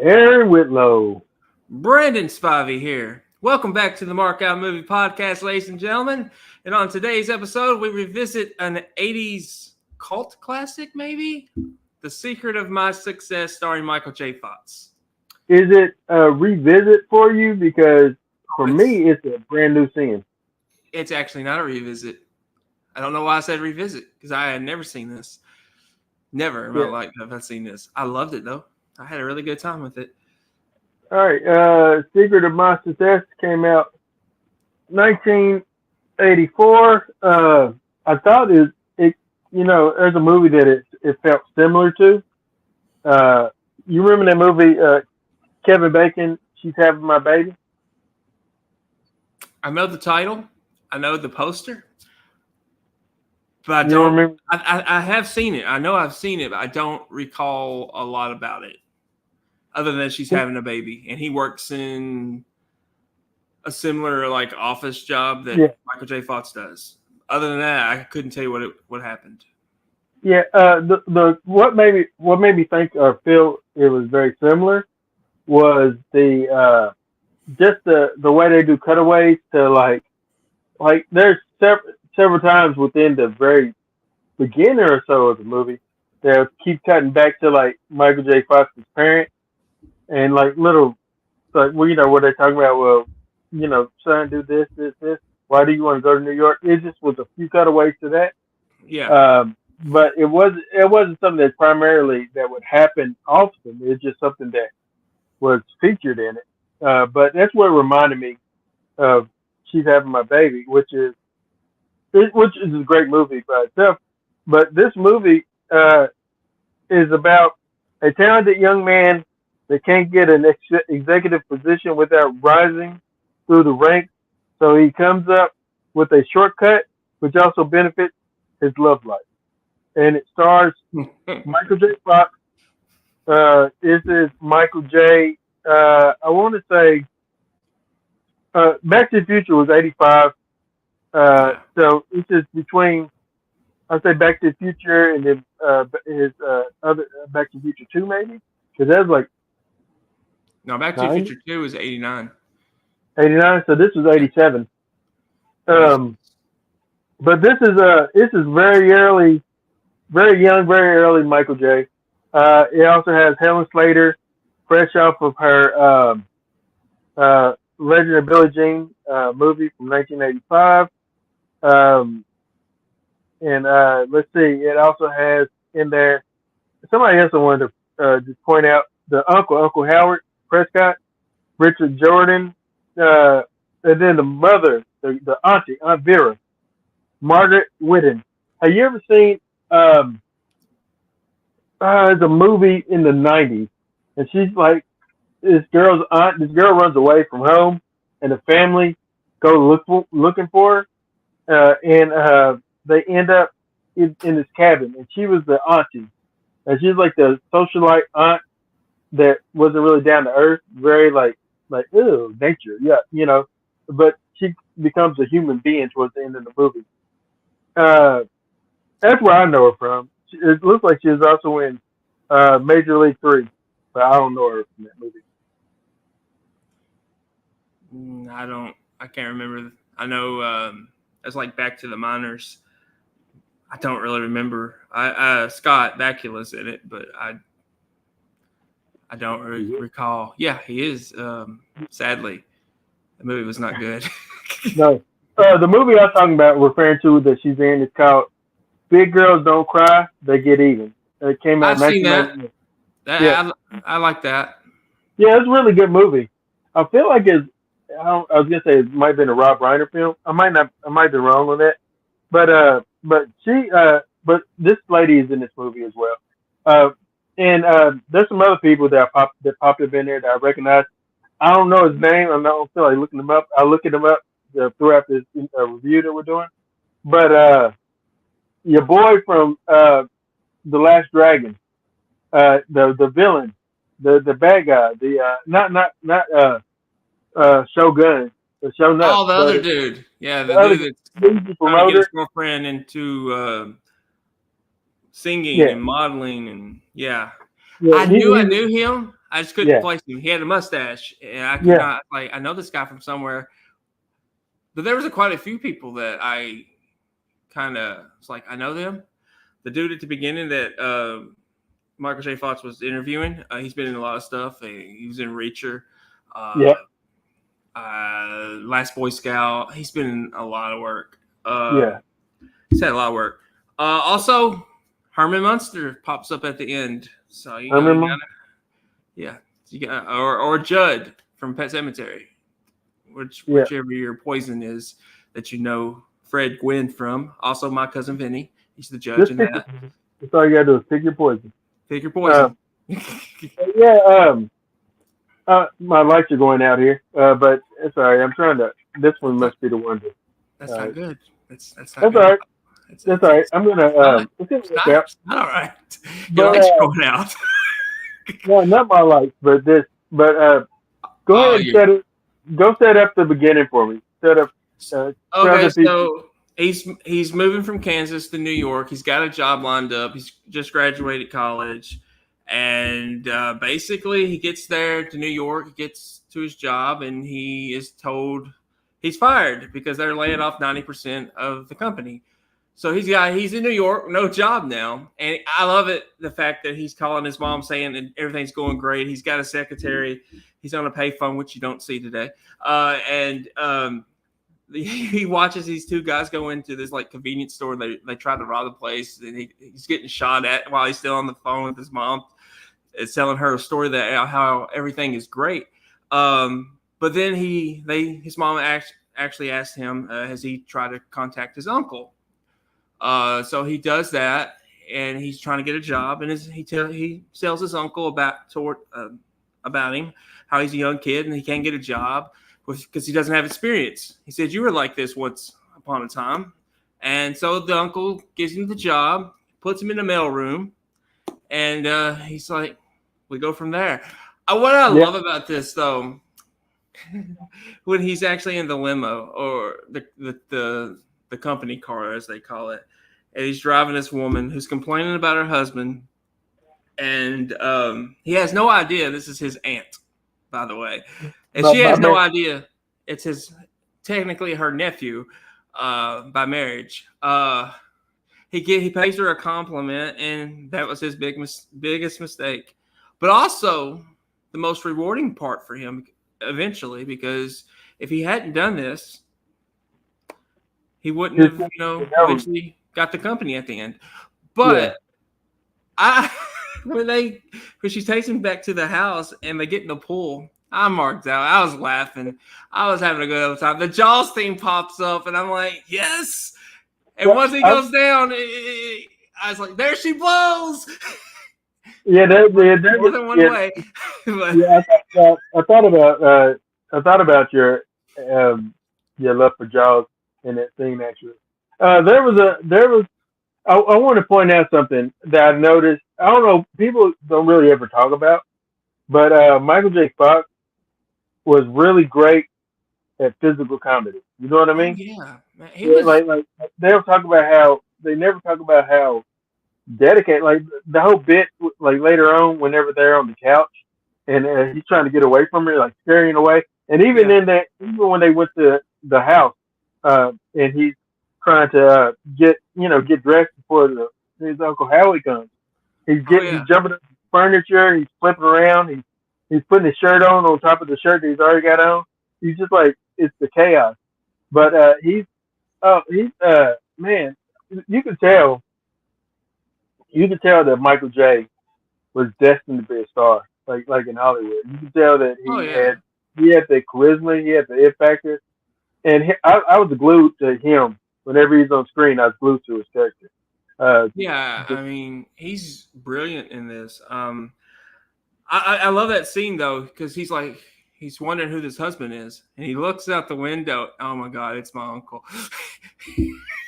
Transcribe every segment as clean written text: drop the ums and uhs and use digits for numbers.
Aaron Whitlow. Brandon Spivey here. Welcome back to the Mark Out Movie Podcast, ladies and gentlemen. And on today's episode, we revisit an 80s cult classic, maybe? The Secret of My Success, starring Michael J. Fox. Is it a revisit for you? Because for me, it's a brand new scene. It's actually not a revisit. I don't know why I said revisit, because I had never seen this. Never in my life have I seen this. I loved it, though. I had a really good time with it. All right. Secret of My Success came out 1984. I thought it there's a movie that it felt similar to. You remember that movie, Kevin Bacon, She's Having My Baby? I know the title. I know the poster. But I don't remember. I have seen it. I know I've seen it, but I don't recall a lot about it. Other than she's having a baby, and he works in a similar office job that Michael J. Fox does. Other than that, I couldn't tell you what happened. Yeah, what made me think or feel it was very similar was the way they do cutaways to like there's several times within the very beginning or so of the movie they'll keep cutting back to Michael J. Fox's parent. And little, where they're talking about, well, son, do this. Why do you want to go to New York? It just was a few cutaways to that. Yeah. But it wasn't something that primarily that would happen often. It's just something that was featured in it. But that's what reminded me of She's Having My Baby, which is a great movie by itself. But this movie is about a talented young man that can't get an executive position without rising through the ranks. So he comes up with a shortcut, which also benefits his love life. And it stars Michael J. Fox. This is Michael J. I want to say Back to the Future was 85. So it's just between, I'd say Back to the Future and then his other Back to the Future 2 maybe. Because that's No, Back to the Future 2 was 89. 89, so this was 87. But this is very early, very young, very early Michael J. It also has Helen Slater, fresh off of her Legend of Billie Jean movie from 1985. And let's see, it also has in there, somebody else I wanted to just point out, the Uncle Howard Prescott, Richard Jordan, and then the mother, the auntie, Aunt Vera, Margaret Whitten. Have you ever seen the movie in the 90s? And she's like, this girl's aunt, this girl runs away from home, and the family go looking for her, and they end up in this cabin, and she was the auntie. And she's like the socialite aunt that wasn't really down to earth, very ew, nature, yeah, but she becomes a human being towards the end of the movie. That's where I know her from. It looks like she was also in Major League 3, but I don't know her from that movie. I can't remember. I know it's like Back to the Minors. I don't really remember. Scott Bakula's in it, but I don't really recall. Yeah, he is. Sadly, the movie was not good. No. The movie I was talking about, referring to that she's in, is called Big Girls Don't Cry, They Get Even. It came out. I've seen that. I like that. Yeah, it's a really good movie. I feel like I was gonna say it might have been a Rob Reiner film. I might be wrong on that. But this lady is in this movie as well. And there's some other people that popped up in there that I recognize. I don't know his name. I don't feel like looking him up. I'll look him up throughout this review that we're doing. But your boy from The Last Dragon, the villain, the bad guy, not Shogun, the Shogun. Oh, the other dude. Yeah, the dude that's trying to get his girlfriend into singing and modeling, and I knew him. I just couldn't place him. He had a mustache, and I could not I know this guy from somewhere. But there was quite a few people that I kind of was like, I know them. The dude at the beginning that Michael J. Fox was interviewing, he's been in a lot of stuff. He was in Reacher. Last Boy Scout. He's been in a lot of work. He's had a lot of work. Also, Herman Munster pops up at the end. So you got or Judd from Pet Sematary, whichever your poison is that you know Fred Gwynn from. Also, My Cousin Vinny. He's the judge in that. That's all you gotta do is pick your poison. Pick your poison. My lights are going out here, but it's all right. I'm trying to. This one must be the one. That's not good. That's all right. That's all right. I'm gonna. It's not all right. Your lights are going out. No, not my lights, but this. But go ahead and set it. Go set up the beginning for me. Set up. Okay, so he's moving from Kansas to New York. He's got a job lined up. He's just graduated college. And basically, he gets there to New York, he gets to his job, and he is told he's fired because they're laying off 90% of the company. So he's in New York, no job now. And I love it, the fact that he's calling his mom saying that everything's going great. He's got a secretary. He's on a payphone, which you don't see today. He watches these two guys go into this convenience store. They try to rob the place, and he's getting shot at while he's still on the phone with his mom. It's telling her a story that how everything is great. But then his mom actually asked him, has he tried to contact his uncle? So he does that, and he's trying to get a job, and he tells his uncle about him, how he's a young kid and he can't get a job because he doesn't have experience. He said, you were like this once upon a time. And so the uncle gives him the job, puts him in the mailroom, and he's like, we go from there. What I love about this, though, when he's actually in the limo or the company car, as they call it, and he's driving this woman who's complaining about her husband, and he has no idea this is his aunt, by the way, and she has no idea it's technically her nephew by marriage. He pays her a compliment, and that was his biggest mistake. But also the most rewarding part for him eventually, because if he hadn't done this, he wouldn't have, eventually got the company at the end. But when she takes him back to the house and they get in the pool, I marked out. I was laughing. I was having a good old time. The Jaws theme pops up, and I'm like, yes. And once he goes down, I was like, there she blows. Yeah, more than one way. I thought about your love for Jaws in that scene. Actually, I want to point out something that I noticed. I don't know, people don't really ever talk about, but Michael J. Fox was really great at physical comedy. You know what I mean? Yeah, man. He was they'll talk about how they never talk about how dedicated. Like the whole bit, later on, whenever they're on the couch and he's trying to get away from her, like scaring away. And even in that, even when they went to the house, and he's trying to get dressed before his Uncle Howie comes. He's jumping up the furniture. He's flipping around. He's putting his shirt on top of the shirt that he's already got on. He's just like, it's the chaos. But man, you can tell that Michael J. was destined to be a star, like in Hollywood. You can tell that he had the charisma, he had the it factor, and I was glued to him whenever he's on screen. I was glued to his character. I mean, he's brilliant in this. I love that scene though, because he's wondering who this husband is, and he looks out the window. Oh my God, it's my uncle!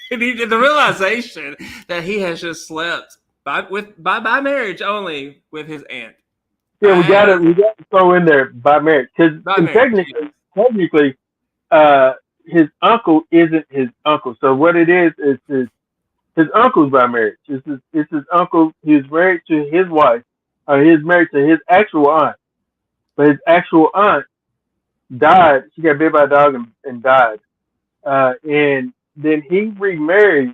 And the realization that he has just slept by marriage only with his aunt. Yeah, we got to throw in there by marriage, because technically, his uncle isn't his uncle. So what it is his uncle's by marriage. It's his uncle. He's married to his wife. He's married to his actual aunt. but his actual aunt died. She got bit by a dog and died. And then he remarried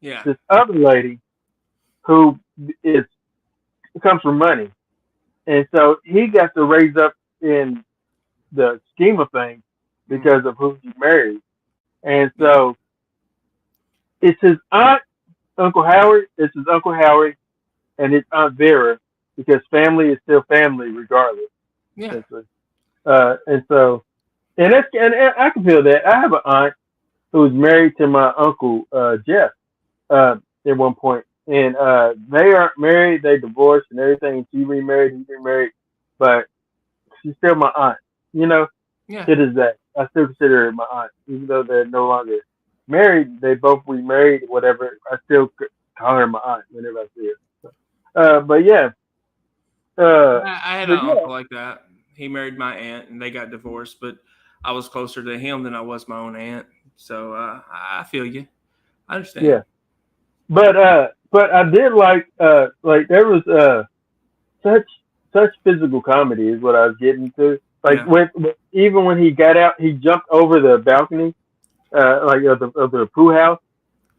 Yeah. this other lady who is comes from money, and so he got to raise up in the scheme of things because of who he married. And Yeah. so it's his aunt, Uncle Howard. It's his Uncle Howard and his Aunt Vera because family is still family regardless. Yeah. Essentially. And so, and I can feel that. I have an aunt who was married to my uncle Jeff at one point, and they aren't married. They divorced and everything. She remarried. He remarried, but she's still my aunt. You know, Yeah. it is that I still consider her my aunt, even though they're no longer married. They both remarried, whatever. I still call her my aunt whenever I see her. But yeah, I had but an yeah, uncle like that. He married my aunt, and they got divorced. But I was closer to him than I was my own aunt. So I feel you. I understand. yeah. But I did like there was such such physical comedy is what I was getting to. Like Yeah. even when he got out, he jumped over the balcony, like of the pool house,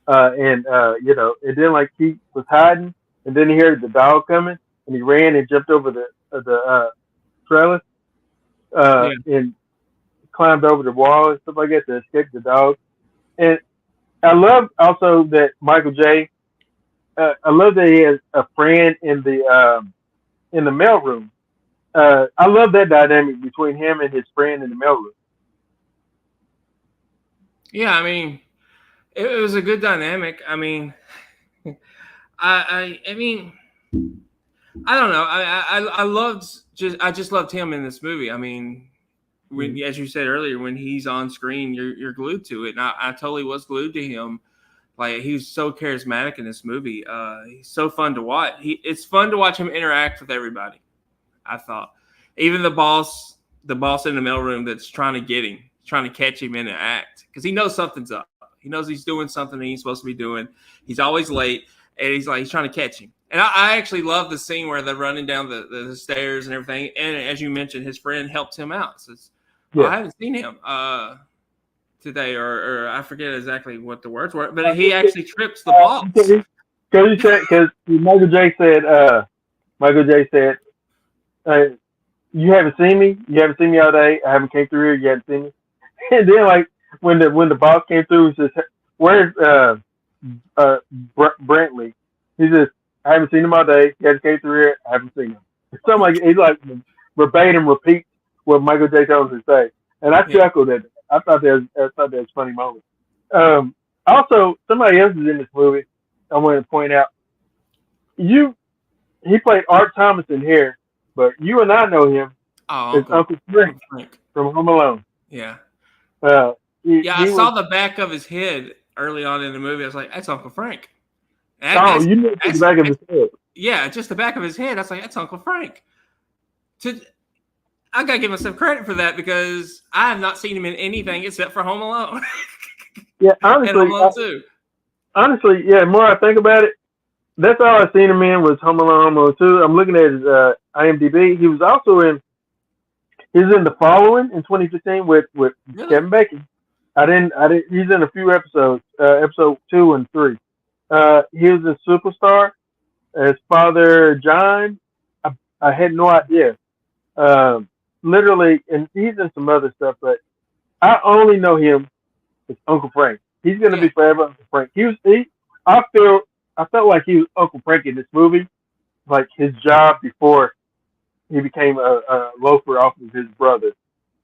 and you know, and then like he was hiding, and then he heard the dog coming, and he ran and jumped over the trellis, Yeah. and climbed over the wall and stuff like that to escape the dog. And I love also that Michael J. I love that he has a friend in the mailroom. I love that dynamic between him and his friend in the mailroom. Yeah. I mean, it was a good dynamic. I mean, I mean, I don't know. I loved I just loved him in this movie. I mean, when Mhm. as you said earlier, when he's on screen, you're glued to it, and I totally was glued to him. Like he was so charismatic in this movie. He's so fun to watch. It's fun to watch him interact with everybody. I thought, even the boss in the mailroom that's trying to get him, trying to catch him in an act because he knows something's up. He knows he's doing something he's supposed to be doing. He's always late, and he's trying to catch him. And I actually love the scene where they're running down the stairs and everything. And as you mentioned, his friend helped him out. Says, "Oh, Yeah. I haven't seen him today," or I forget exactly what the words were, but he actually trips the boss. Because Michael J said, uh, you haven't seen me. You haven't seen me all day. I haven't came through here. You haven't seen me. And then like when the boss came through, he says, "Where's Brantley?" He says, "I haven't seen him all day. He hasn't came through here. I haven't seen him." Something like he's like verbatim repeats what Michael J. Jones would say, and I Yeah. chuckled at it. I thought that was a funny moment. Also, somebody else is in this movie. I want to point out you. He played Art Thomason here, but you and I know him Oh, as Uncle Frank Uncle Frank. from Home Alone. Yeah. Uh, Yeah, I he saw was. the back of his head early on in the movie. I was like, "That's Uncle Frank." Oh, you knew it to the back of his head. Yeah, just the back of his head. I was like, "That's Uncle Frank." To, I gotta give myself credit for that because I have not seen him in anything except for Home Alone Yeah, and Home Alone 2. honestly, yeah. The more I think about it, that's all I've seen him in was Home Alone, Home Alone 2. I'm looking at his IMDb. He was also in. He's in The Following in 2015 with Really? Kevin Bacon. I didn't. He's in a few episodes. Episode 2 and 3. He was in Superstar as Father John. I had no idea. Um, Literally, and he's in some other stuff, but I only know him as Uncle Frank. He's gonna Yeah. be forever Uncle Frank. I feel. I felt like he was Uncle Frank in this movie, like his job before he became a loafer off of his brother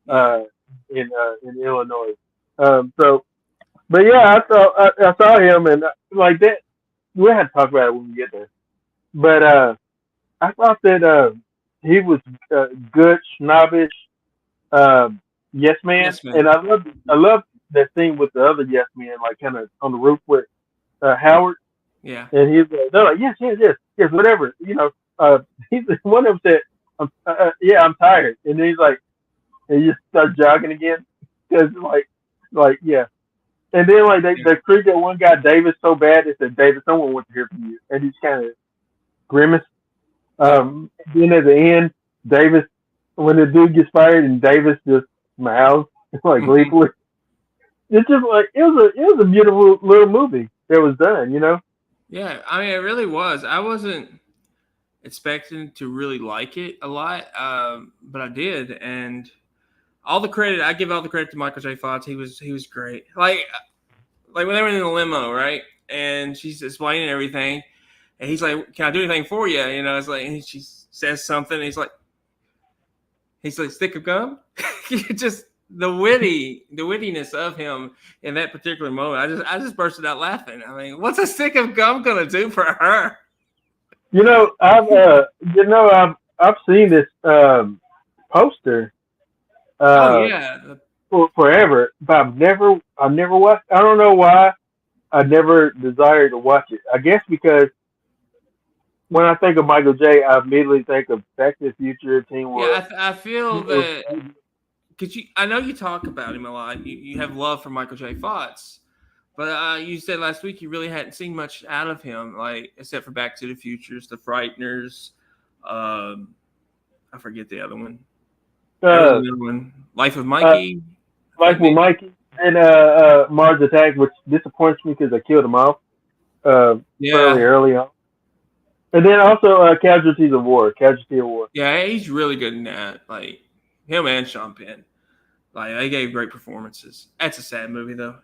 Yeah. in Illinois. So, but yeah, I saw him and like that. We have to talk about it when we get there. But I thought that he was good, snobbish, yes man, Yes, man. and I love that scene with the other yes man, like kind of on the roof with Howard, Yeah. and they're like yes, yes, yes, yes, whatever, you know. He's one of them said, yeah, I'm tired, and then he's like, and you just start jogging again, because like yeah, and then like Yeah. they treat that one guy Davis so bad, they said, Davis, someone wants to hear from you, and he's kind of grimace. Yeah. Then at the end, Davis when the dude gets fired and Davis just smiles like Hmm. gleefully. It's just like it was a beautiful little movie that was done. Yeah, I mean, it really was. I wasn't expecting to really like it a lot, but I did, and all the credit I give all the credit to Michael J. Fox. He was great. Like when they were in the limo, right? And she's explaining everything, and he's like, "Can I do anything for you?" It's like and she says something. And he's like, "Stick of gum." Just the wittiness of him in that particular moment. I just bursted out laughing. I mean, what's a stick of gum gonna do for her? I've I've seen this poster Oh uh yeah, for forever, but I've never watched. I don't know why I never desired to watch it. I guess because when I think of Michael J, I immediately think of Back to the Future, Teamwork. yeah. I feel that because I know you talk about him a lot. You have love for Michael J. Fox, but you said last week you really hadn't seen much out of him, like except for Back to the Futures, The Frighteners. Um, I forget the other one. There was Uh, another one, Life of uh, Mikey. I like think with maybe. Mikey and Mars Attack, which disappoints me because I killed him off uh, fairly Yeah, early on. And then also Casualties of War, Casualty of War. yeah, he's really good in that. Like him and Sean Penn. Like they gave great performances. That's a sad movie though.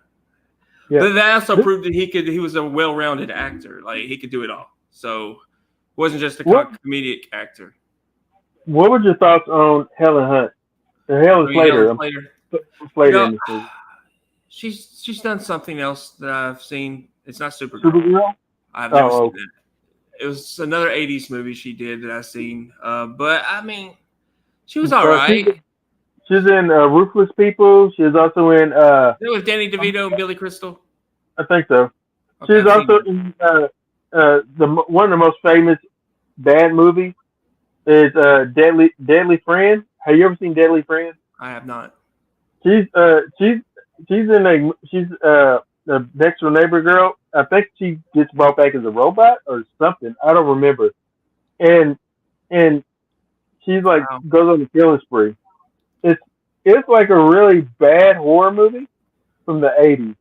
Yeah. But that also This, proved that he was a well-rounded actor. Like he could do it all. So wasn't just a what comedic actor. What were your thoughts on Helen Hunt or I Helen mean, Helen Slater? Slater. You Slater know, in this movie. she's done something else that I've seen. It's not Supergirl. Supergirl. I've never Oh, seen okay. that. It was another '80s movie she did that I've seen. But I mean, she was all She's right. she's in Ruthless People. She's also in It was Danny DeVito and Billy Crystal. I think so. Okay, She's I've seen also that. in one of the most famous bad movies is Deadly Friend. Have you ever seen Deadly Friend? I have not. She's she's the next door neighbor girl. I think she gets brought back as a robot or something. I don't remember. And and she's like Wow. goes on the killing spree. It's it's like a really bad horror movie from the '80s,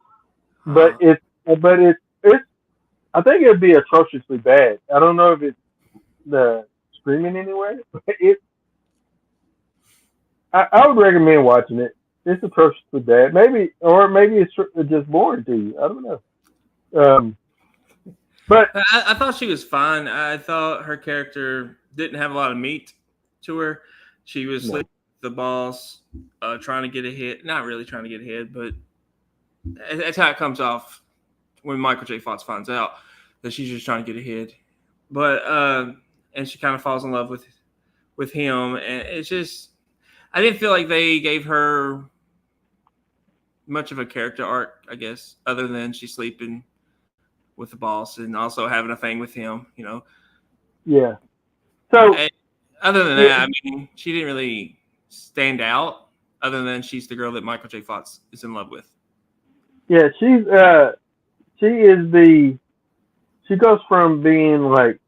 but Huh. it's I think it'd be atrociously bad. I don't know if it's the screaming anywhere, but I would recommend watching it. It's atrociously bad. Maybe it's just boring to you. I don't know. Um, but I thought she was fine. I thought her character didn't have a lot of meat to her. She was no, sleeping with the boss, trying to get ahead. Not really trying to get ahead, but that's how it comes off when Michael J. Fox finds out that she's just trying to get ahead. But and she kind of falls in love with him, and it's just I didn't feel like they gave her much of a character arc, I guess, other than she's sleeping with the boss and also having a thing with him. yeah. So And other than yeah, that, I mean, she didn't really stand out. Other than she's the girl that Michael J. Fox is in love with. yeah. She is the she goes from being like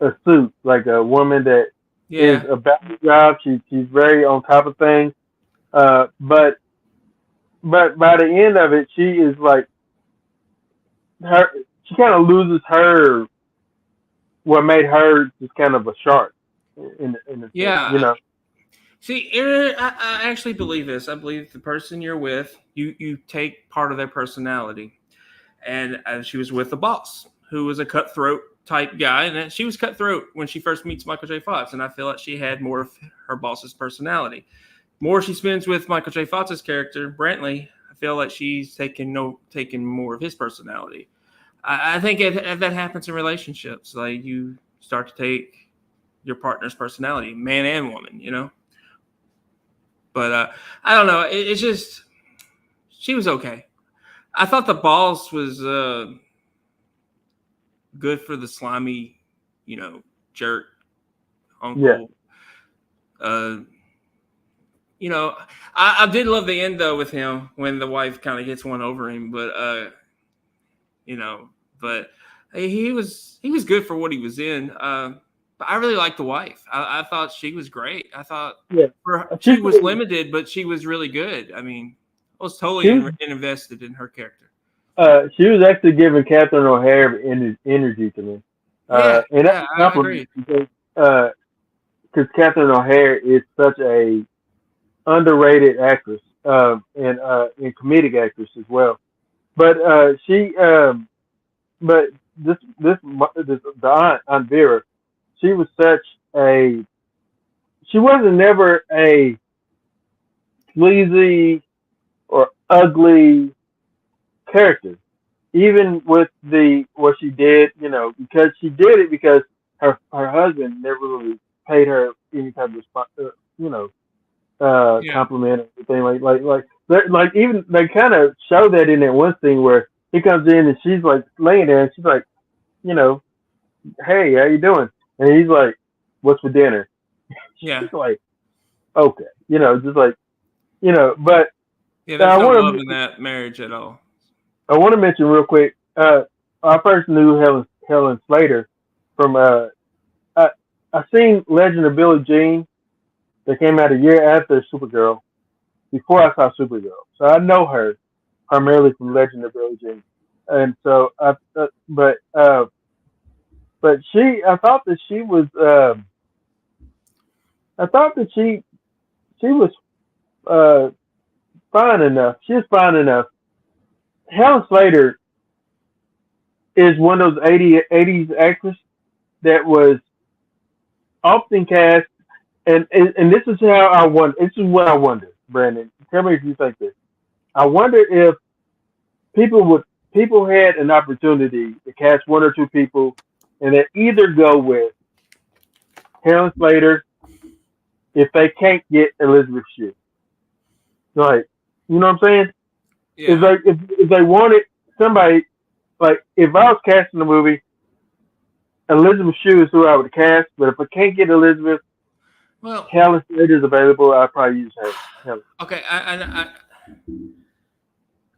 a suit, like a woman that is Yeah, about the job. She's very on top of things. But by the end of it, she is like her. She kind of loses her what made her just kind of a shark in a sense, yeah. you know. See, I actually believe this. I believe the person you're with, you take part of their personality. And she was with the boss, who was a cutthroat type guy, and she was cutthroat when she first meets Michael J. Fox. And I feel like she had more of her boss's personality. More she spends with Michael J. Fox's character, Brantley, I feel like she's taking more of his personality. I think that happens in relationships. Like you start to take your partner's personality, man and woman. But I don't know. It's just she was okay. I thought the boss was good for the slimy, jerk Yeah, uncle. Uh, I did love the end though with him when the wife kind of gets one over him, but you know, but he was good for what he was in. But I really liked the wife. I thought she was great. I thought she was limited, but she was really good. I mean, I was totally invested in her character. She was actually giving Catherine O'Hara energy to me. And that's a compliment because Catherine O'Hara is such a underrated actress and comedic actress as well. But but the Aunt Vera, she was she wasn't never a sleazy or ugly character. Even with what she did, because she did it because her husband never really paid her any type of compliment or anything like even they kind of show that in that one scene where he comes in and she's like laying there and she's like, hey, how you doing? And he's like, what's for dinner? Yeah. She's like, okay, just like, but yeah, there's no love in that marriage at all. I want to mention real quick. I first knew Helen Slater from I seen Legend of Billie Jean that came out a year after Supergirl, before I saw Supergirl. So I know her primarily from Legend of Billie Jean, and so but I thought that she was she was fine enough. She was fine enough. Helen Slater is one of those 80s actors that was often cast, and this is how I wonder. This is what I wonder, Brandon. Tell me if you think this. I wonder if people had an opportunity to cast one or two people, and they either go with Helen Slater if they can't get Elizabeth Shue. Like, you know what I'm saying? Yeah. It's like if they wanted somebody, like if I was casting the movie, Elizabeth Shue is who I would cast. But if I can't get Elizabeth, Helen Slater is available. I'd probably use her. Okay,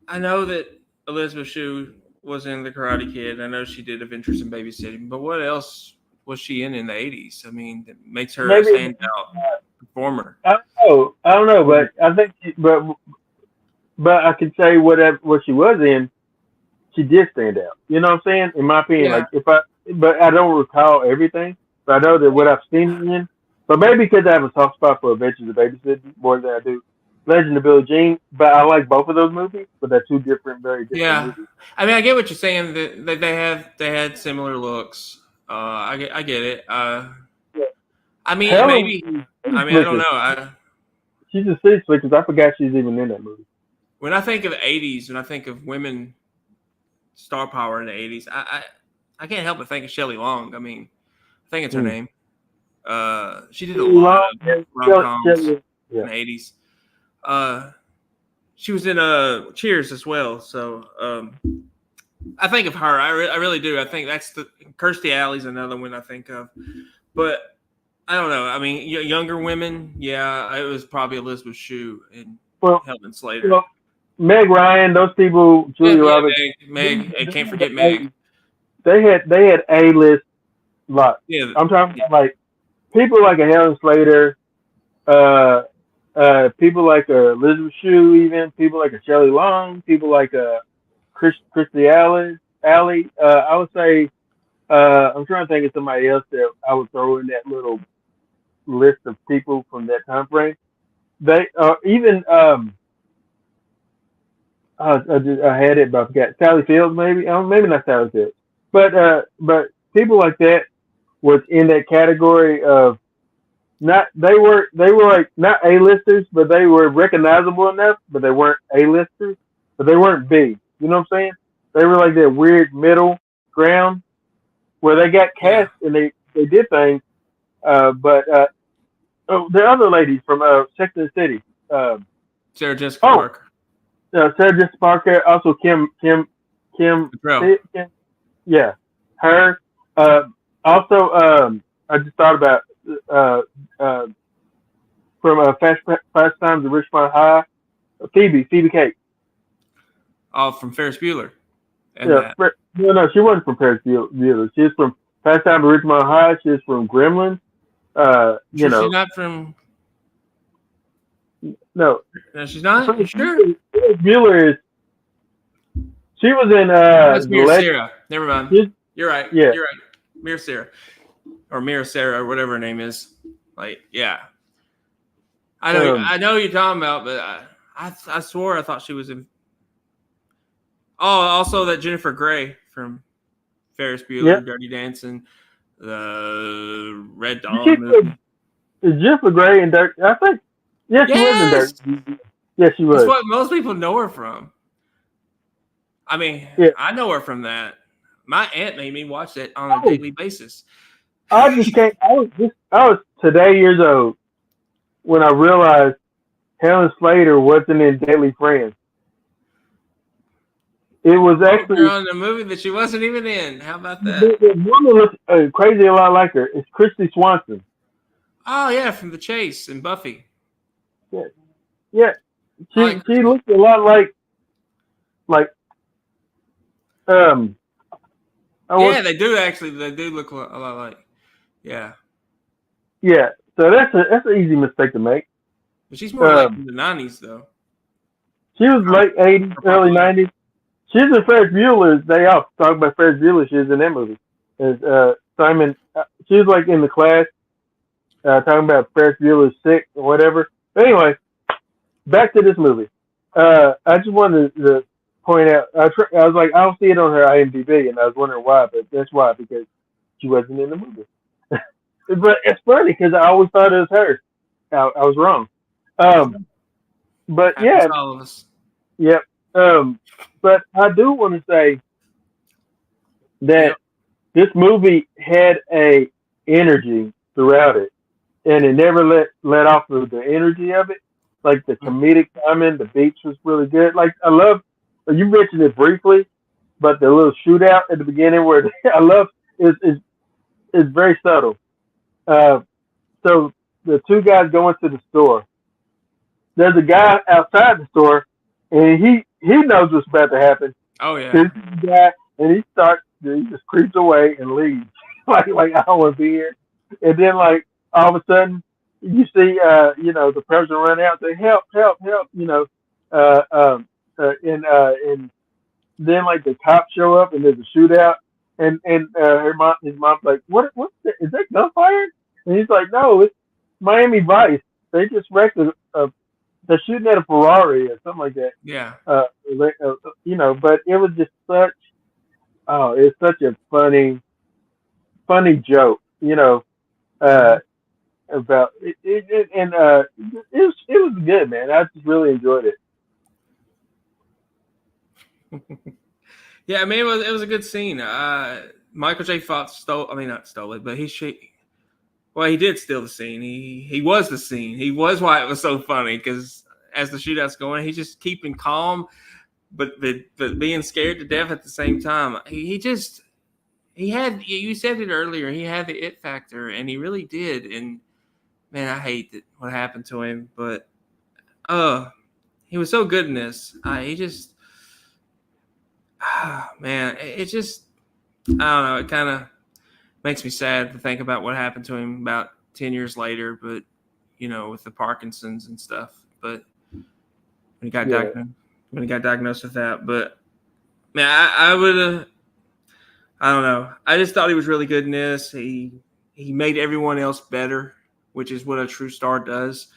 I know that Elizabeth Shue was in The Karate Kid. I know she did Adventures in Babysitting, but what else was she in the 80s? I mean, that makes her a standout performer. I don't know, but I think, but I could say what she was in, she did stand out. You know what I'm saying? In my opinion, but I don't recall everything. But I know that what I've seen her in. But maybe because I have a soft spot for Adventures of Babysitting more than I do Legend of Billie Jean. But I like both of those movies, but they're two very different movies. I mean, I get what you're saying. That they had similar looks. I get it. I mean, maybe. I mean, I don't know. She's a city slicker because I forgot she's even in that movie. When I think of the 80s, when I think of women star power in the 80s, I can't help but think of Shelley Long. I mean, I think it's her name. She did a lot of rom-coms in the 80s. She was in Cheers as well. So I think of her. I really do. I think that's Kirstie Alley's another one I think of. But I don't know. I mean, younger women, it was probably Elizabeth Shue and Helen Slater. Meg Ryan, those people, Julia Roberts. Meg, I can't forget Meg. They had A-list lot. Yeah, I'm talking about like people like a Helen Slater, people like Elizabeth Shue, even people like a Shelley Long, people like Kirstie Alley. I would say I'm trying to think of somebody else that I would throw in that little list of people from that time frame. They even I had it, but I forgot. Sally Fields, maybe. Maybe not Sally Fields, but people like that was in that category of they were like not A-listers, but they were recognizable enough, but they weren't A-listers, but they weren't B. You know what I'm saying? They were like that weird middle ground where they got cast and they did things, but the other ladies from Sex and the City, Sarah Jessica Parker. Sarah Jessica Parker, also Kim, yeah, her. Also, I just thought about from Fast Times at Ridgemont High, Phoebe Cates. Oh, from Ferris Bueller. No, she wasn't from Ferris Bueller. She was from Pastime at Ridgemont High. She's from Gremlins. You know, she's not from. no, No, she's not. You sure? Ferris Bueller is. She was in That's the Legend. Sarah. Never mind. You're right. Yeah. You're right. Mira Sarah, or Mira Sarah, or whatever her name is. Like, yeah. I know. I know who you're talking about, but I swore I thought she was in. Oh, also that Jennifer Grey from Ferris Bueller, Dirty Dancing, the Red Dawn movie. Jennifer Grey and Dirk. I think. Yeah, she was in Dirk. Yes, she was. That's what most people know her from. I mean, I know her from that. My aunt made me watch that on a daily basis. I just can't. I was today years old when I realized Helen Slater wasn't in Deadly Friends. It was actually on the movie that she wasn't even in. How about that? The woman looks crazy a lot like her. It's Christy Swanson. Oh yeah, from The Chase and Buffy. Yeah. She looks a lot like. Yeah, they do actually. They do look a lot like. Yeah. Yeah. So that's an easy mistake to make. But she's more like in the 90s though. She was late 80s, early 90s. She's in Ferris Bueller's Day Off. Talk about Ferris Bueller. She was in that movie. As Simon, she was like in the class talking about Ferris Bueller's Sick or whatever. But anyway, back to this movie. I just wanted to point out. I was like, I don't see it on her IMDb, and I was wondering why. But that's why, because she wasn't in the movie. But it's funny because I always thought it was her. I was wrong. But yeah, all of us. Yep. But I do want to say that this movie had a energy throughout it, and it never let off of the energy of it. Like the comedic timing, the beats was really good. Like I love, you mentioned it briefly, but the little shootout at the beginning where I love is very subtle. So the two guys go into the store. There's a guy outside the store, and he knows what's about to happen. Oh yeah. This guy, and he just creeps away and leaves. like I don't want to be here. And then like all of a sudden you see the person run out and say help, and then like the cops show up and there's a shootout and his mom's like, what's that? Is that gunfire? And he's like, no, it's Miami Vice. They just wrecked they're shooting at a Ferrari or something like that. Yeah. But it was just it's such a funny joke, about it, and it was good, man. I just really enjoyed it. Yeah, I mean it was a good scene. Michael J. Fox not stole it, but he did steal the scene. He was the scene. He was why it was so funny because as the shootout's going, he's just keeping calm, but being scared to death at the same time. He had, you said it earlier, he had the it factor, and he really did. And man, I hate what happened to him, but he was so good in this. Man, it just, I don't know, it kind of makes me sad to think about what happened to him about 10 years later, but with the Parkinson's and stuff. But when he got diagnosed with that, but man, I would I don't know. I just thought he was really good in this. He made everyone else better, which is what a true star does.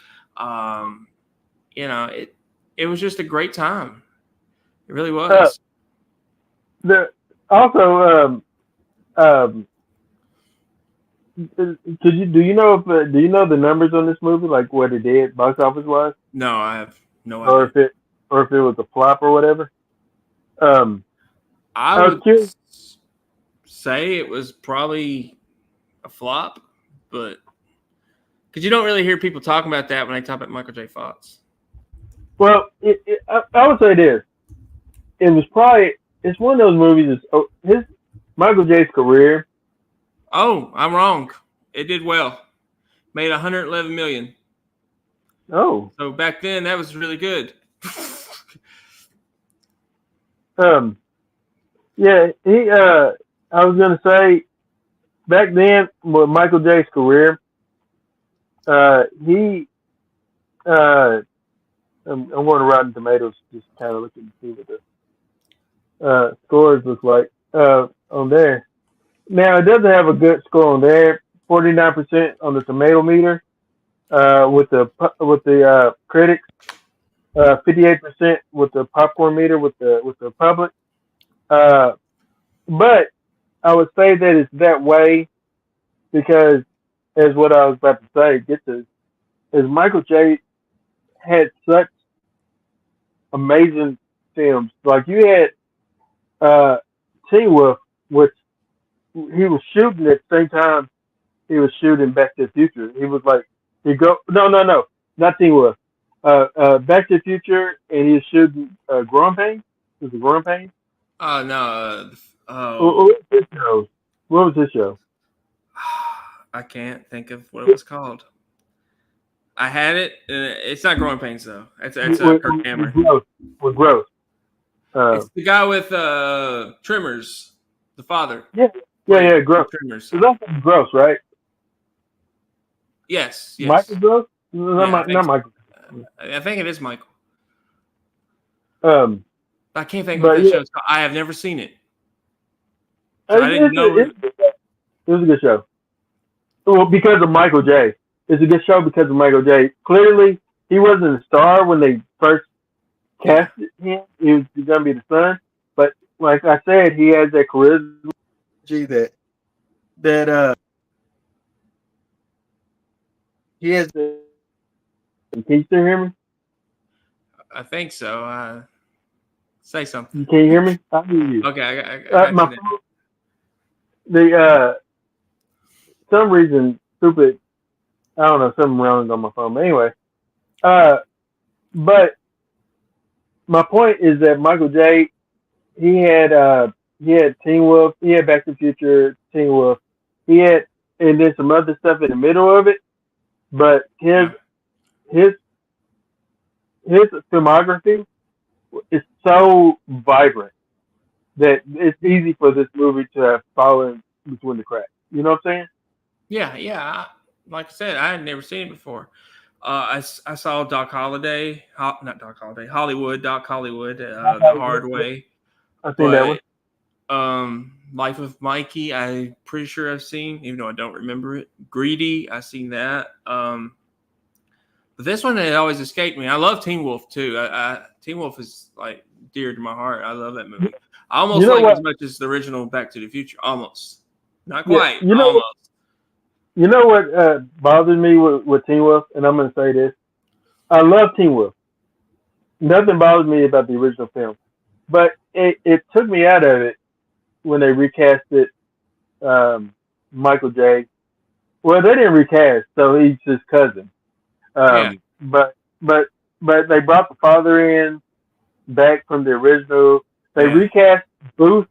It was just a great time. It really was. Do you know the numbers on this movie, like what it did box office wise? No, I have no idea. Or if it was a flop or whatever. I would say it was probably a flop, but because you don't really hear people talking about that when they talk about Michael J. Fox. Well, I would say this: it's one of those movies. His Michael J.'s career. Oh, I'm wrong. It did well. Made $111 million. Oh. So back then, that was really good. Yeah. I was gonna say, back then with Michael J's career, he I'm going to Rotten Tomatoes just kind of looking to see what the scores look like on there. Now it doesn't have a good score on there. 49% on the tomato meter with the critics. 58% with the popcorn meter with the public. Uh, but I would say that it's that way because, as what I was about to say, get this, is Michael J had such amazing films. Like you had uh, Teen Wolf, which he was shooting at the same time he was shooting Back to the Future. He was like, no, not Teen Wolf. Back to the Future, and he was shooting Growing Pains. Was it Growing Pains? No. What was this show? What was this show? I can't think of what it was called. I had it. It's not Growing Pains though. It's Kirk Cameron. With Gross. It's the guy with Tremors, the father. Yeah, Gross. Tremors. It's also Gross, right? Yes. Michael Gross? Not Michael. I think it is Michael. I can't think of what that show is called. I have never seen it. So I didn't know. It was a good show. Well, because of Michael J. It's a good show because of Michael J. Clearly, he wasn't a star when they first casted him. He was going to be the son. But like I said, he has that charisma that he has the. Can you still hear me? I think so. Say something. Can you hear me? I hear you. Okay, I got you. Some reason, stupid. I don't know, something wrong on my phone. But anyway, but my point is that Michael J. He had Teen Wolf, he had Back to the Future, Teen Wolf, he had, and then some other stuff in the middle of it. But his filmography is so vibrant that it's easy for this movie to have fallen between the cracks. You know what I'm saying? Yeah. Like I said, I had never seen it before. I saw Doc Holliday, not Doc Holliday, Hollywood, Doc Hollywood, The Hard Way. I've seen that one. Life of Mikey, I'm pretty sure I've seen, even though I don't remember it. Greedy, I've seen that. But this one, it always escaped me. I love Teen Wolf too. Teen Wolf is like dear to my heart. I love that movie. I almost like it as much as the original Back to the Future. Almost, not quite. Yeah, almost. You know what bothers me with Teen Wolf, and I'm going to say this: I love Teen Wolf. Nothing bothers me about the original film, but it took me out of it when they recasted Michael J. Well, they didn't recast, so he's his cousin. But they brought the father in back from the original. They recast Booth.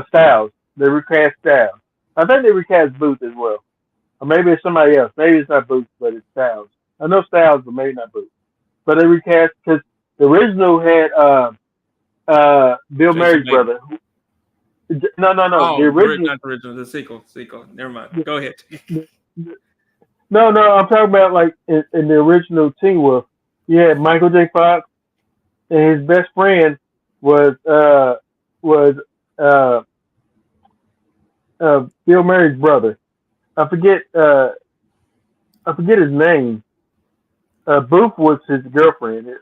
Styles. They recast Styles. I think they recast Booth as well, or maybe it's somebody else. Maybe it's not Booth, but it's Styles. I know Styles, but maybe not Booth. But they recast because the original had Bill Murray's brother. No. Oh, the original, not the original. The sequel. Never mind. Go ahead. No, I'm talking about like in the original Teen Wolf, you had Michael J. Fox, and his best friend was Bill Murray's brother. I forget his name. Booth was his girlfriend.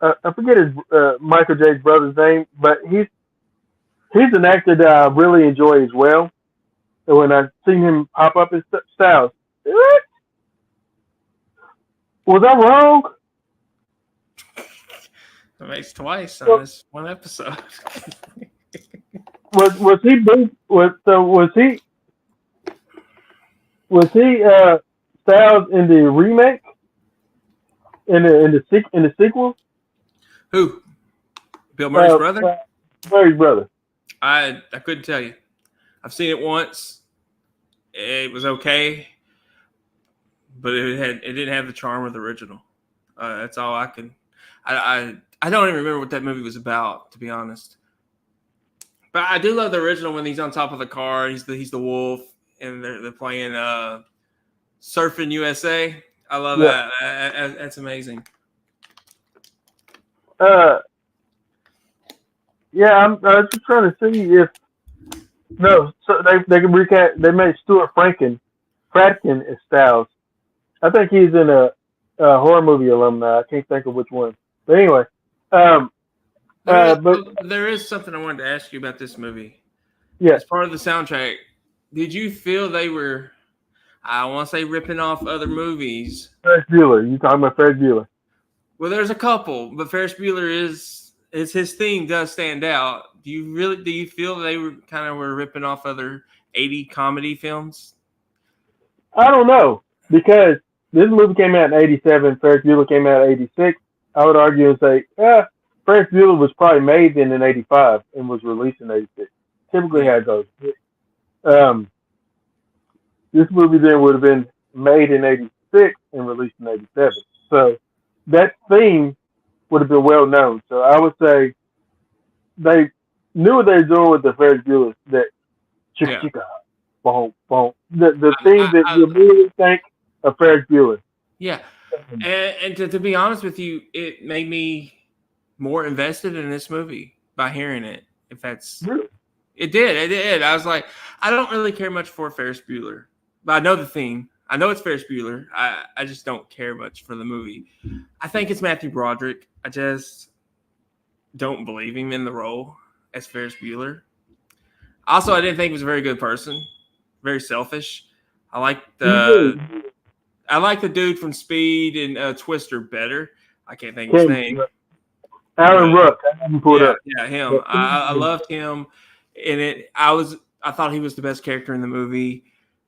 I forget his Michael J.'s brother's name, but he's an actor that I really enjoy as well. And when I seen him pop up in Styles, was I wrong? That makes twice on this one episode. was he Booth? Was he Styles in the remake? In the sequel? Who? Bill Murray's brother? Murray's brother. I couldn't tell you. I've seen it once. It was okay, but it didn't have the charm of the original. That's all I can. I don't even remember what that movie was about, to be honest. But I do love the original when he's on top of the car. He's the wolf, and they're playing Surfing USA. I love that. That's amazing. Yeah, I'm just trying to see if so they can recast. They made Stuart Fratkin as Styles. I think he's in a horror movie alumni. I can't think of which one. But anyway, there is something I wanted to ask you about this movie. Yeah. As part of the soundtrack, did you feel they were, I want to say, ripping off other movies? Ferris Bueller. You talking about Ferris Bueller? Well, there's a couple, but Ferris Bueller is his theme does stand out. Do you feel they were ripping off other 80 comedy films? I don't know, because this movie came out in '87. Ferris Bueller came out in '86. I would argue and say, Ferris Bueller was probably made in '85 and was released in '86. Typically how it goes. This movie then would have been made in '86 and released in '87. So that theme would have been well known. So I would say they knew what they were doing with the Ferris Bueller. That chicka, boom, boom. The theme that you really think of Ferris Bueller. Yeah, and to be honest with you, it made me more invested in this movie by hearing it. If that's really? It did. I was like, I don't really care much for Ferris Bueller, but I know the theme. I know it's Ferris Bueller. I just don't care much for the movie. I think it's Matthew Broderick. I just don't believe him in the role as Ferris Bueller. Also, I didn't think he was a very good person. Very selfish. I like the dude from Speed and Twister better. I can't think of his name. Alan Ruck. Yeah, him. I loved him. And I thought he was the best character in the movie.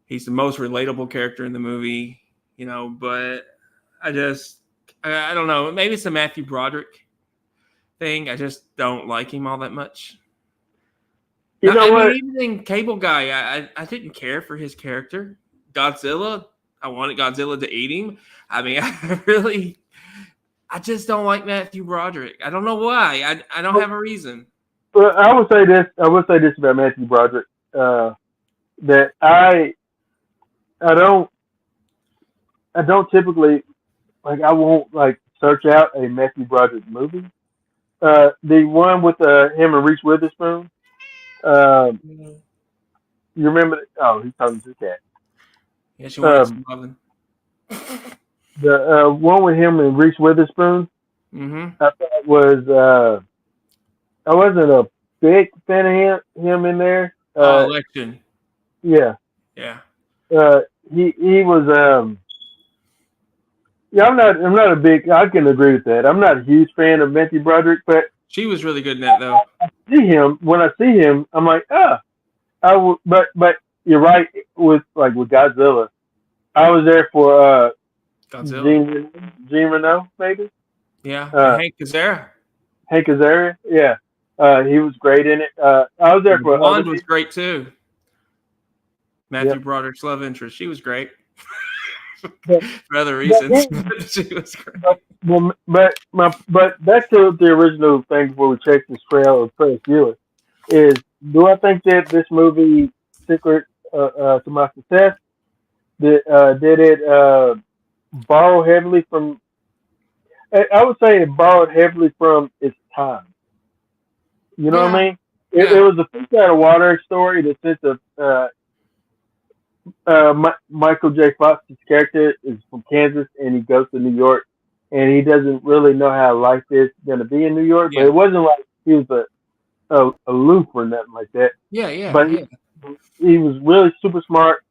He's the most relatable character in the movie, but I don't know. Maybe it's a Matthew Broderick thing. I just don't like him all that much. Even in Cable Guy, I didn't care for his character. Godzilla, I wanted Godzilla to eat him. I mean, I just don't like Matthew Broderick. I don't know why. I don't have a reason. Well, I would say this about Matthew Broderick, that I don't typically, I won't search out a Matthew Broderick movie. The one with him and Reese Witherspoon. You remember? He's talking to the cat. Yeah, she wants loving. The one with him and Reese Witherspoon. Mm-hmm. I thought I wasn't a big fan of him in there. Election. Yeah. Yeah. He was. Yeah, I'm not a big. I can agree with that. I'm not a huge fan of Matthew Broderick, but she was really good in that though. When I see him, I'm like, but you're right with Godzilla. I was there for Godzilla. Jean Reno, maybe. Yeah. Hank Azaria. Yeah. He was great in it. I was there for. Blonde was great too. Matthew Broderick's love interest. She was great. For other reasons, she was great. But back to the original thing before we check this trail of Ferris Bueller is: do I think that this movie, secret to my success, did it borrow heavily from? I would say it borrowed heavily from its time. You know what I mean? It was a fish out of water story in the sense of Michael J. Fox's character is from Kansas and he goes to New York and he doesn't really know how life is going to be in New York. But it wasn't like he was aloof or nothing like that. Yeah. But he was really super smart.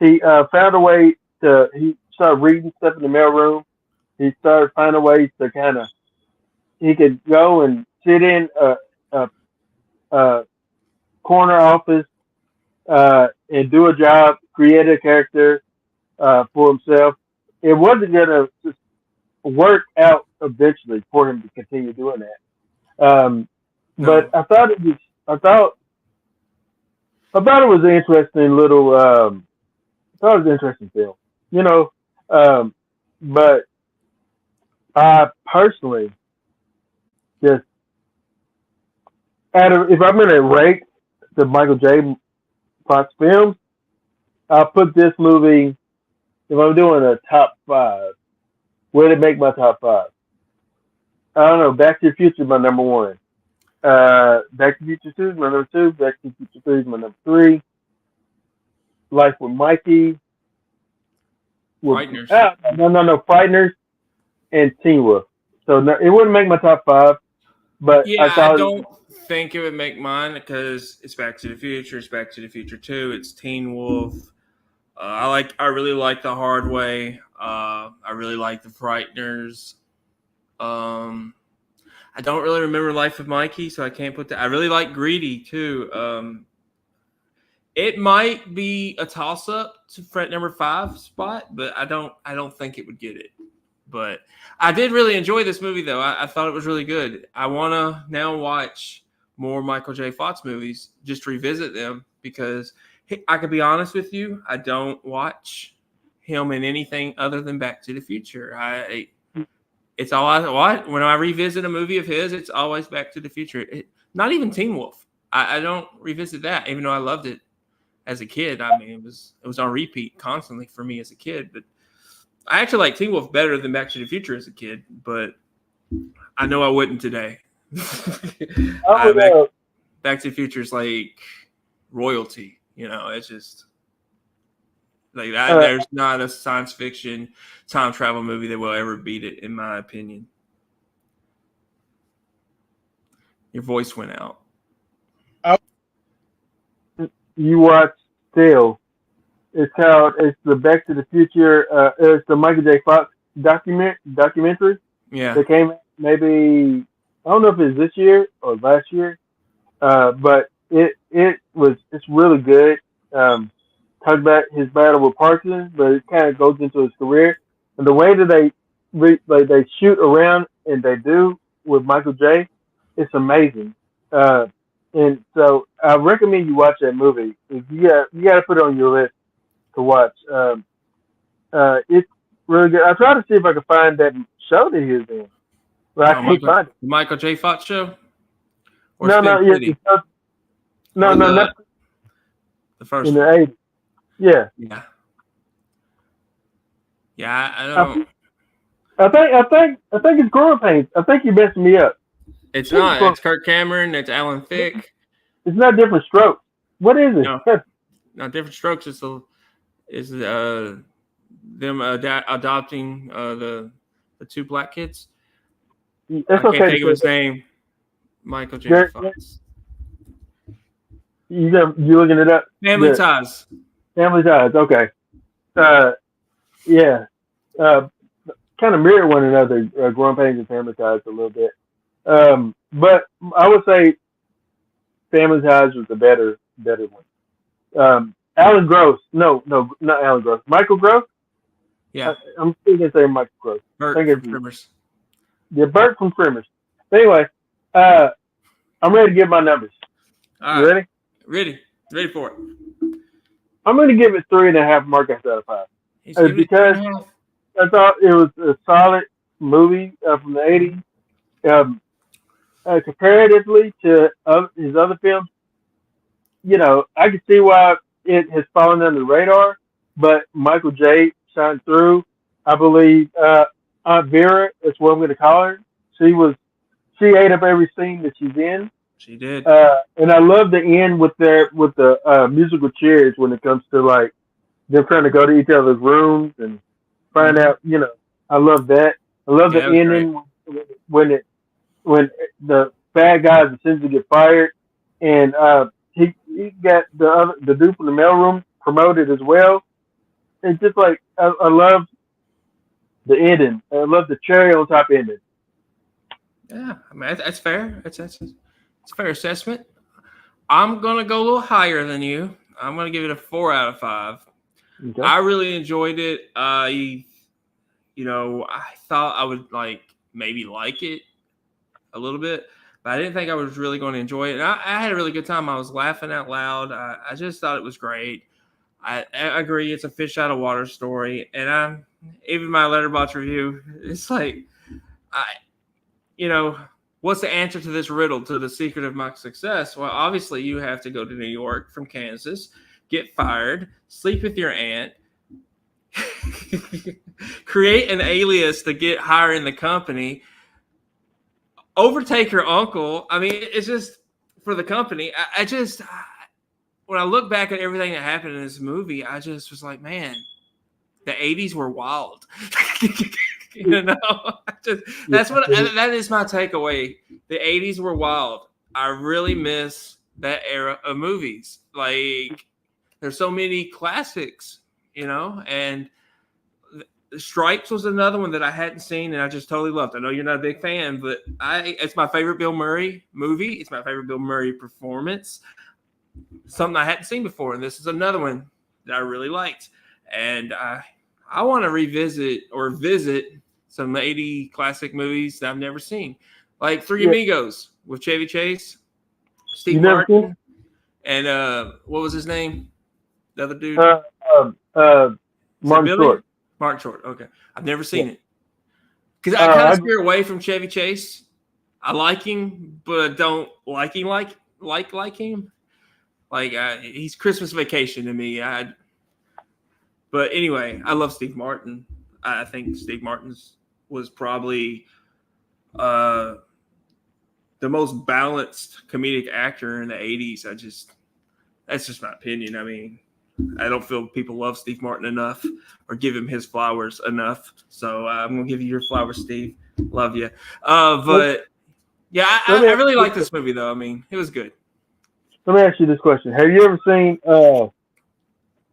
He found a way he started reading stuff in the mailroom. He started finding ways to he could go and sit in a corner office and do a job, create a character for himself. It wasn't going to work out eventually for him to continue doing that. But I thought it was an interesting little. I thought it was an interesting film, but I personally just if I'm going to rate the Michael J. Fox films, I'll put this movie, if I'm doing a top five, where to make my top five? I don't know. Back to the Future is my number one. Back to the Future 2 is my number two. Back to the Future 3 is my number three. Life with Mikey. Frighteners. No. Frighteners and Teen Wolf. So no, it wouldn't make my top five, but Yeah, I I don't think it would make mine because it's Back to the Future. It's Back to the Future 2. It's Teen Wolf. I really like The Hard Way. I really like The Frighteners. I don't really remember Life of Mikey, so I can't put that. I really like Greedy too. It might be a toss up to Fret number 5 spot, but I don't think it would get it. But I did really enjoy this movie though. I thought it was really good. I want to now watch more Michael J. Fox movies, just revisit them because I could be honest with you, I don't watch him in anything other than Back to the Future. It's all I watch. When I revisit a movie of his, it's always Back to the Future. Not even Teen Wolf. I don't revisit that, even though I loved it as a kid. I mean, it was on repeat constantly for me as a kid. But I actually like Teen Wolf better than Back to the Future as a kid. But I know I wouldn't today. Back to the Future is like royalty. You know, it's just like that. There's not a science fiction time travel movie that will ever beat it, in my opinion. Your voice went out. You watch still. It's the Back to the Future. It's the Michael J. Fox documentary. Yeah. That came maybe, I don't know if it's this year or last year, but it's really good. Talk about his battle with Parkinson's, but it kind of goes into his career and the way that they shoot around and they do with Michael J. It's amazing. And so I recommend you watch that movie. If you got to put it on your list to watch. It's really good. I try to see if I can find that show that he was in, but I can't find it. The Michael J. Fox show? Or not the first in the one. 80s. Yeah. Yeah, I don't. I think it's Growing Pains. I think you're messing me up. It's not. It's Kirk Cameron. It's Alan Thicke. It's not Different Strokes. What is it? No, not Different Strokes. Is them adopting the two black kids. It's I can't think of his name. Michael J. Fox. You looking it up? Family Ties. Family Ties. Okay. Yeah. Kind of mirror one another. Growing Pains and Family Ties a little bit. But I would say Family Ties was the better one. Alan Gross. No, not Alan Gross. Michael Gross? Yeah. I'm still going to say Michael Gross. Bert from Tremors. Yeah, Bert from Tremors. Anyway, I'm ready to give my numbers. All you right. Ready? Ready for it. I'm going to give it 3.5 marks out of 5. Because I thought it was a solid movie from the 80s. Comparatively to his other films, I can see why it has fallen under the radar, but Michael J. shined through. I believe Aunt Vera, that's what I'm going to call her. She ate up every scene that she's in. She did. And I love the end with the musical chairs when it comes to like them trying to go to each other's rooms and find out. I love that. I love the ending when the bad guys essentially get fired, and he got the dude from the mailroom promoted as well. It's just like I love the ending. I love the cherry on top ending. Yeah, I mean that's fair. It's a fair assessment. I'm gonna go a little higher than you. I'm gonna give it a 4 out of 5. Okay. I really enjoyed it. I thought I would maybe like it a little bit, but I didn't think I was really going to enjoy it. And I had a really good time. I was laughing out loud. I just thought it was great. I agree. It's a fish out of water story. And even my Letterboxd review, it's like, what's the answer to this riddle, to the secret of my success? Well, obviously, you have to go to New York from Kansas, get fired, sleep with your aunt, create an alias to get higher in the company, overtake your uncle. I mean, it's just for the company. When I look back at everything that happened in this movie, I just was like, man, the 80s were wild. That is my takeaway. The 80s were wild. I really miss that era of movies. Like, there's so many classics, and Stripes was another one that I hadn't seen and I just totally loved. I know you're not a big fan, but it's my favorite Bill Murray movie. It's my favorite Bill Murray performance. Something I hadn't seen before, and this is another one that I really liked. And I want to revisit or visit some 80 classic movies that I've never seen, like Three Amigos with Chevy Chase, Steve Martin, and what was his name? The other dude, Martin Short. Martin Short. Okay, I've never seen it because I kind of steer away from Chevy Chase. I like him, but I don't like him like him. Like he's Christmas Vacation to me. But anyway, I love Steve Martin. I think Steve Martin was probably the most balanced comedic actor in the 80s. That's just my opinion. I mean, I don't feel people love Steve Martin enough or give him his flowers enough. So I'm going to give you your flowers, Steve. Love you. But yeah, I really like this movie, though. I mean, it was good. Let me ask you this question. Have you ever seen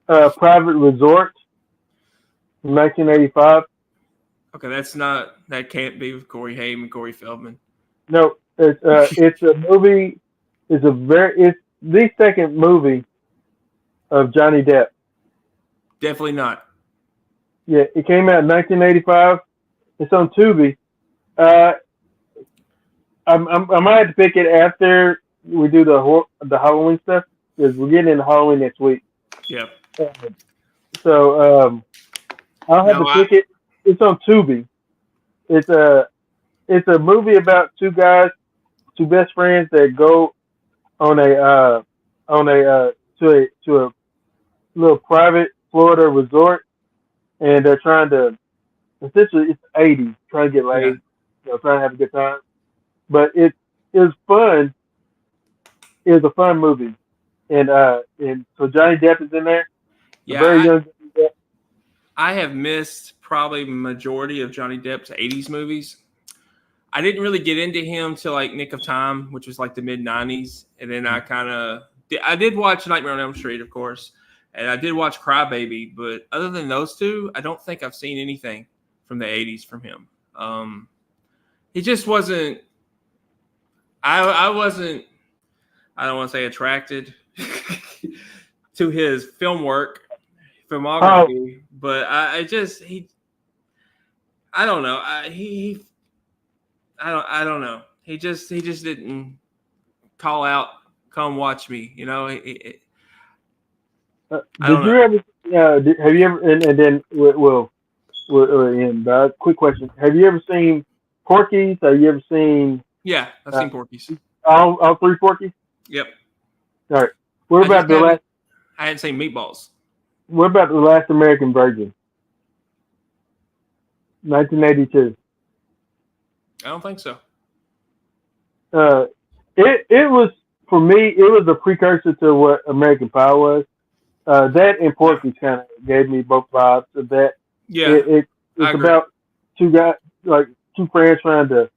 Private Resort from 1985? Okay, that can't be with Corey Haim and Corey Feldman. No, it's a movie. It's the second movie of Johnny Depp. Definitely not. Yeah, it came out in 1985. It's on Tubi. I might have to pick it after we do the Halloween stuff because we're getting into Halloween next week. Yeah. So I'll have to pick it. It's on Tubi. It's a movie about two best friends that go to a little private Florida resort, and they're trying to essentially it's 80s, trying to get laid, trying to have a good time. But it was fun. It was a fun movie, and so Johnny Depp is in there. Yeah, very young Johnny Depp. I have missed probably majority of Johnny Depp's 80s movies. I didn't really get into him till like Nick of Time, which was like the mid 90s, and then I did watch Nightmare on Elm Street, of course, and I did watch Cry Baby, but other than those two, I don't think I've seen anything from the 80s from him. He just wasn't. I wasn't. I don't want to say attracted to his filmography, but I don't know. I don't know. He just didn't call out, come watch me. Did you ever? Have you ever? And then we'll end. Quick question: have you ever seen Porky's? Have you ever seen? Yeah, I've seen Porky's. All three Porky's. Yep. All right. What about the last? I hadn't seen Meatballs. What about The Last American Virgin? 1982. I don't think so. It was for me. It was a precursor to what American Pie was. That and Porky's kind of gave me both vibes of that. Yeah, it's about two guys, like two friends trying to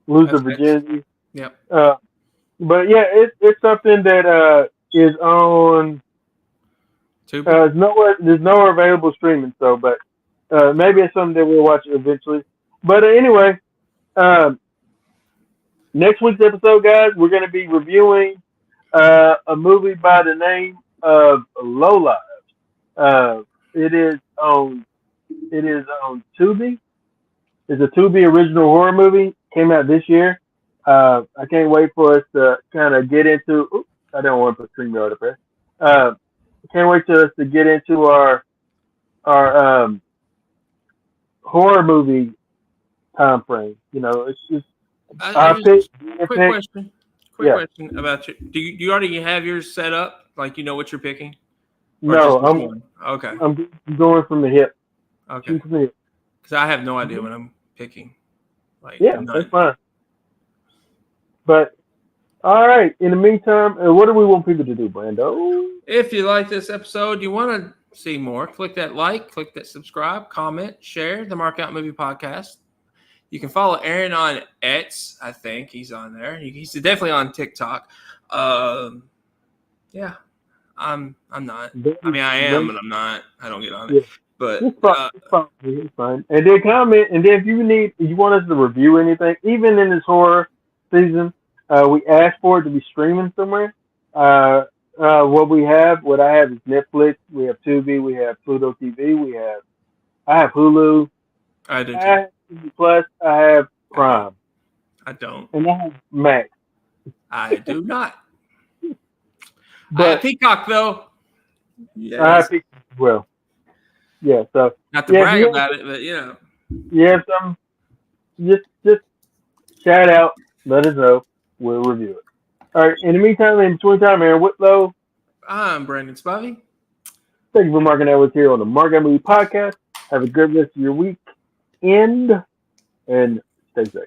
lose their virginity. Yep. But yeah, it's something that is on. There's nowhere available streaming. So, but maybe it's something that we'll watch eventually. But anyway, next week's episode, guys, we're going to be reviewing a movie by the name of Low Lives. It is on Tubi. It's a Tubi original horror movie. Came out this year. I can't wait for us to kind of get into. Oops, I don't want to put StreamYard up there. Can't wait for us to get into our horror movie time frame. It's just Quick question. Question about you. Do you already have yours set up? Like you know what you're picking? No, okay. I'm going from the hip. Okay. Because I have no idea what I'm picking. Like that's fine. But all right. In the meantime, what do we want people to do, Brando? If you like this episode, you want to see more, click that like, click that subscribe, comment, share the Mark Out Movie Podcast. You can follow Aaron on X. I think he's on there. He's definitely on TikTok. Yeah, I'm not. I mean, I am, but I'm not. I don't get on it. But it's fine. And then comment. And then if you want us to review anything, even in this horror season, we asked for it to be streaming somewhere. What I have is Netflix. We have Tubi. We have Pluto TV. I have Hulu. I do too. I have TV Plus. I have Prime. I don't. And I have Max. I do not. But I have Peacock though. Yes. I have Peacock as well. Yeah. So not to brag about it, but you know. Yeah. Just shout out. Let us know. We'll review it. All right. In the meantime, in between time, Aaron Whitlow. I'm Brandon Spivey. Thank you for marking out with here on the Mark Out Movie Podcast. Have a good rest of your week. And stay safe.